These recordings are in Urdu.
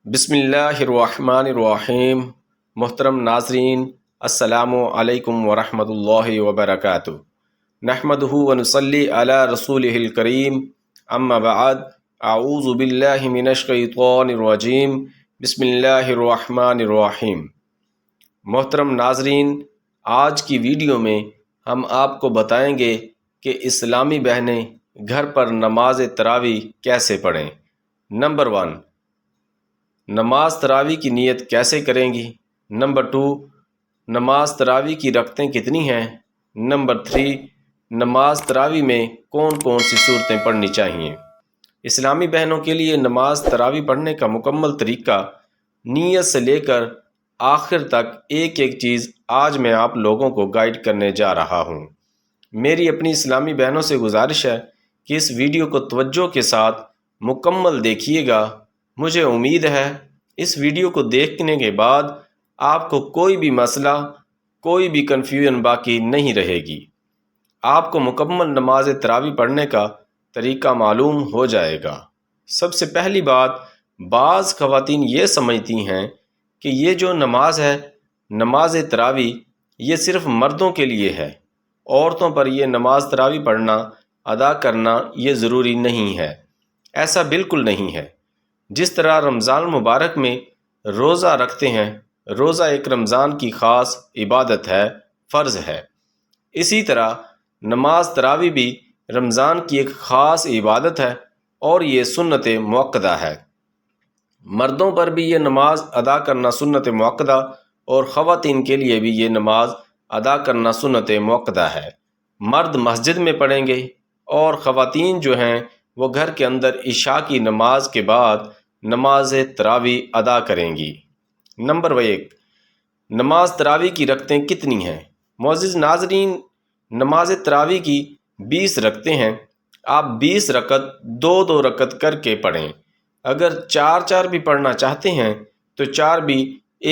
بسم اللہ الرحمن الرحیم۔ محترم ناظرین، السلام علیکم ورحمۃ اللہ وبرکاتہ۔ نحمدہ ونصلی علی رسولہ الکریم، اما بعد، اعوذ باللہ من الشیطان الرجیم، بسم اللہ الرحمن الرحیم۔ محترم ناظرین، آج کی ویڈیو میں ہم آپ کو بتائیں گے کہ اسلامی بہنیں گھر پر نماز تراویح کیسے پڑھیں۔ نمبر 1، نماز تراویح کی نیت کیسے کریں گی۔ نمبر 2، نماز تراویح کی رکعتیں کتنی ہیں۔ نمبر 3، نماز تراویح میں کون کون سی صورتیں پڑھنی چاہیے۔ اسلامی بہنوں کے لیے نماز تراویح پڑھنے کا مکمل طریقہ، نیت سے لے کر آخر تک ایک ایک چیز آج میں آپ لوگوں کو گائیڈ کرنے جا رہا ہوں۔ میری اپنی اسلامی بہنوں سے گزارش ہے کہ اس ویڈیو کو توجہ کے ساتھ مکمل دیکھیے گا۔ مجھے امید ہے اس ویڈیو کو دیکھنے کے بعد آپ کو کوئی بھی مسئلہ، کوئی بھی کنفیوژن باقی نہیں رہے گی۔ آپ کو مکمل نماز تراویح پڑھنے کا طریقہ معلوم ہو جائے گا۔ سب سے پہلی بات، بعض خواتین یہ سمجھتی ہیں کہ یہ جو نماز ہے، نماز تراویح، یہ صرف مردوں کے لیے ہے، عورتوں پر یہ نماز تراویح پڑھنا، ادا کرنا یہ ضروری نہیں ہے۔ ایسا بالکل نہیں ہے۔ جس طرح رمضان مبارک میں روزہ رکھتے ہیں، روزہ ایک رمضان کی خاص عبادت ہے، فرض ہے، اسی طرح نماز تراویح بھی رمضان کی ایک خاص عبادت ہے اور یہ سنت مؤکدہ ہے۔ مردوں پر بھی یہ نماز ادا کرنا سنت مؤکدہ اور خواتین کے لیے بھی یہ نماز ادا کرنا سنت مؤکدہ ہے۔ مرد مسجد میں پڑھیں گے اور خواتین جو ہیں وہ گھر کے اندر عشاء کی نماز کے بعد نماز تراویح ادا کریں گی۔ نمبر 1، نماز تراویح کی رکعتیں کتنی ہیں۔ معزز ناظرین، نماز تراویح کی 20 رکعتیں ہیں۔ آپ 20 رکعت 2 رکعت کر کے پڑھیں۔ اگر 4 بھی پڑھنا چاہتے ہیں تو 4 بھی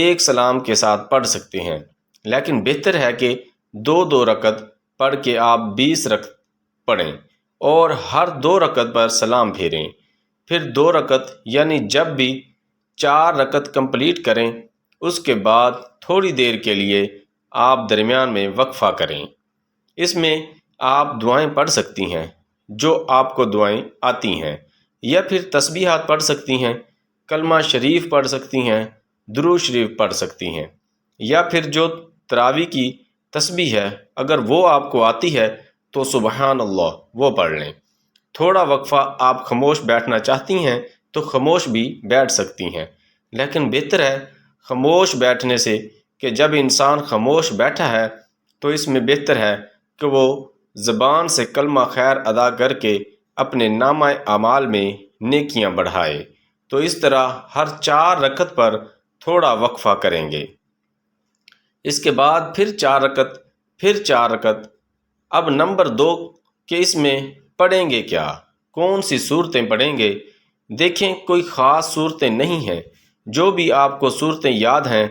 ایک سلام کے ساتھ پڑھ سکتے ہیں، لیکن بہتر ہے کہ 2 رکعت پڑھ کے آپ 20 رکعت پڑھیں اور ہر 2 رکعت پر سلام پھیریں۔ پھر 2 رکعت یعنی جب بھی 4 رکعت کمپلیٹ کریں، اس کے بعد تھوڑی دیر کے لیے آپ درمیان میں وقفہ کریں۔ اس میں آپ دعائیں پڑھ سکتی ہیں، جو آپ کو دعائیں آتی ہیں، یا پھر تسبیحات پڑھ سکتی ہیں، کلمہ شریف پڑھ سکتی ہیں، درود شریف پڑھ سکتی ہیں، یا پھر جو تراویح کی تسبیح ہے اگر وہ آپ کو آتی ہے تو سبحان اللہ وہ پڑھ لیں۔ تھوڑا وقفہ آپ خاموش بیٹھنا چاہتی ہیں تو خاموش بھی بیٹھ سکتی ہیں، لیکن بہتر ہے خاموش بیٹھنے سے کہ جب انسان خاموش بیٹھا ہے تو اس میں بہتر ہے کہ وہ زبان سے کلمہ خیر ادا کر کے اپنے نامہ اعمال میں نیکیاں بڑھائے۔ تو اس طرح ہر 4 رکعت پر تھوڑا وقفہ کریں گے۔ اس کے بعد پھر 4 رکعت، پھر 4 رکعت۔ اب نمبر 2 کہ اس میں پڑھیں گے کیا، کون سی صورتیں پڑھیں گے۔ دیکھیں، کوئی خاص صورتیں نہیں ہیں، جو بھی آپ کو صورتیں یاد ہیں،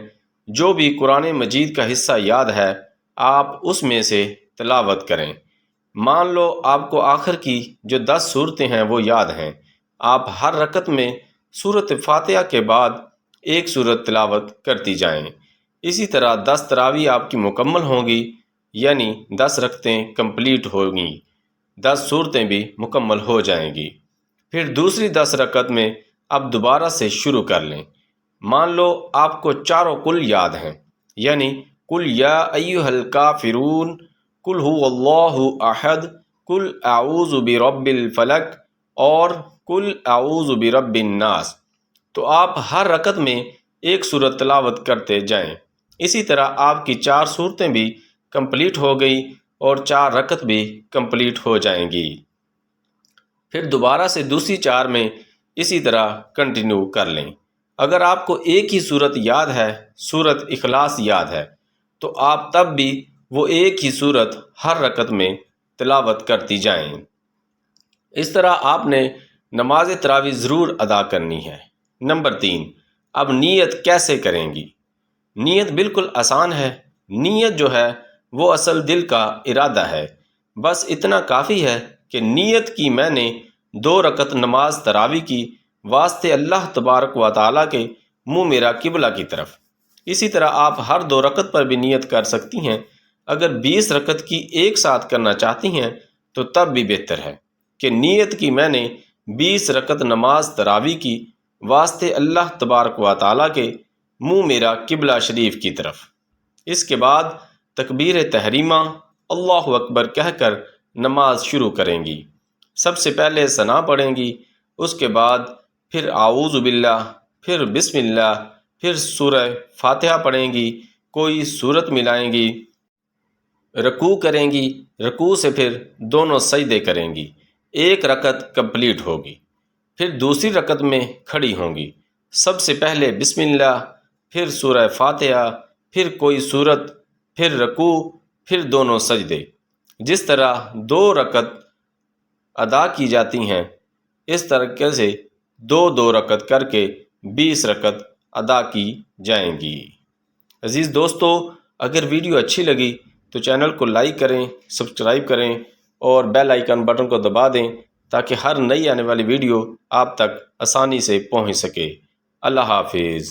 جو بھی قرآن مجید کا حصہ یاد ہے، آپ اس میں سے تلاوت کریں۔ مان لو آپ کو آخر کی جو 10 صورتیں ہیں وہ یاد ہیں، آپ ہر رکعت میں سورۃ فاتحہ کے بعد ایک سورت تلاوت کرتی جائیں۔ اسی طرح 10 تراویح آپ کی مکمل ہوں گی، یعنی 10 رکعتیں کمپلیٹ ہوں گی، 10 صورتیں بھی مکمل ہو جائیں گی۔ پھر دوسری 10 رکعت میں اب دوبارہ سے شروع کر لیں۔ مان لو آپ کو چاروں کل یاد ہیں، یعنی قل یا ایھا الکافرون، قل ھو اللہ احد، قل اعوذ برب الفلق اور قل اعوذ برب الناس، تو آپ ہر رکعت میں ایک سورت تلاوت کرتے جائیں۔ اسی طرح آپ کی 4 صورتیں بھی کمپلیٹ ہو گئی اور 4 رکعت بھی کمپلیٹ ہو جائیں گی۔ پھر دوبارہ سے دوسری 4 میں اسی طرح کنٹینیو کر لیں۔ اگر آپ کو ایک ہی صورت یاد ہے، سورۃ اخلاص یاد ہے، تو آپ تب بھی وہ ایک ہی صورت ہر رکعت میں تلاوت کرتی جائیں۔ اس طرح آپ نے نماز تراویح ضرور ادا کرنی ہے۔ نمبر 3، اب نیت کیسے کریں گی۔ نیت بالکل آسان ہے۔ نیت جو ہے وہ اصل دل کا ارادہ ہے۔ بس اتنا کافی ہے کہ نیت کی میں نے 2 رکعت نماز تراویح کی، واسطے اللہ تبارک و تعالیٰ کے منہ میرا قبلہ کی طرف۔ اسی طرح آپ ہر 2 رکعت پر بھی نیت کر سکتی ہیں۔ اگر 20 رکعت کی ایک ساتھ کرنا چاہتی ہیں تو تب بھی بہتر ہے کہ نیت کی میں نے 20 رکعت نماز تراویح کی واسطے اللہ تبارک و تعالیٰ کے منہ میرا قبلہ شریف کی طرف۔ اس کے بعد تکبیر تحریمہ اللہ اکبر کہہ کر نماز شروع کریں گی۔ سب سے پہلے ثنا پڑھیں گی، اس کے بعد پھر اعوذ باللہ، پھر بسم اللہ، پھر سورہ فاتحہ پڑھیں گی، کوئی سورت ملائیں گی، رکوع کریں گی، رکوع سے پھر دونوں سجدے کریں گی۔ 1 رکعت کمپلیٹ ہوگی، پھر دوسری رکعت میں کھڑی ہوں گی۔ سب سے پہلے بسم اللہ، پھر سورہ فاتحہ، پھر کوئی سورت، پھر رکوع، پھر دونوں سجدے۔ جس طرح 2 رکعت ادا کی جاتی ہیں اس طریقے سے 2 رکعت کر کے 20 رکعت ادا کی جائیں گی۔ عزیز دوستو، اگر ویڈیو اچھی لگی تو چینل کو لائک کریں، سبسکرائب کریں اور بیل آئیکن بٹن کو دبا دیں تاکہ ہر نئی آنے والی ویڈیو آپ تک آسانی سے پہنچ سکے۔ اللہ حافظ۔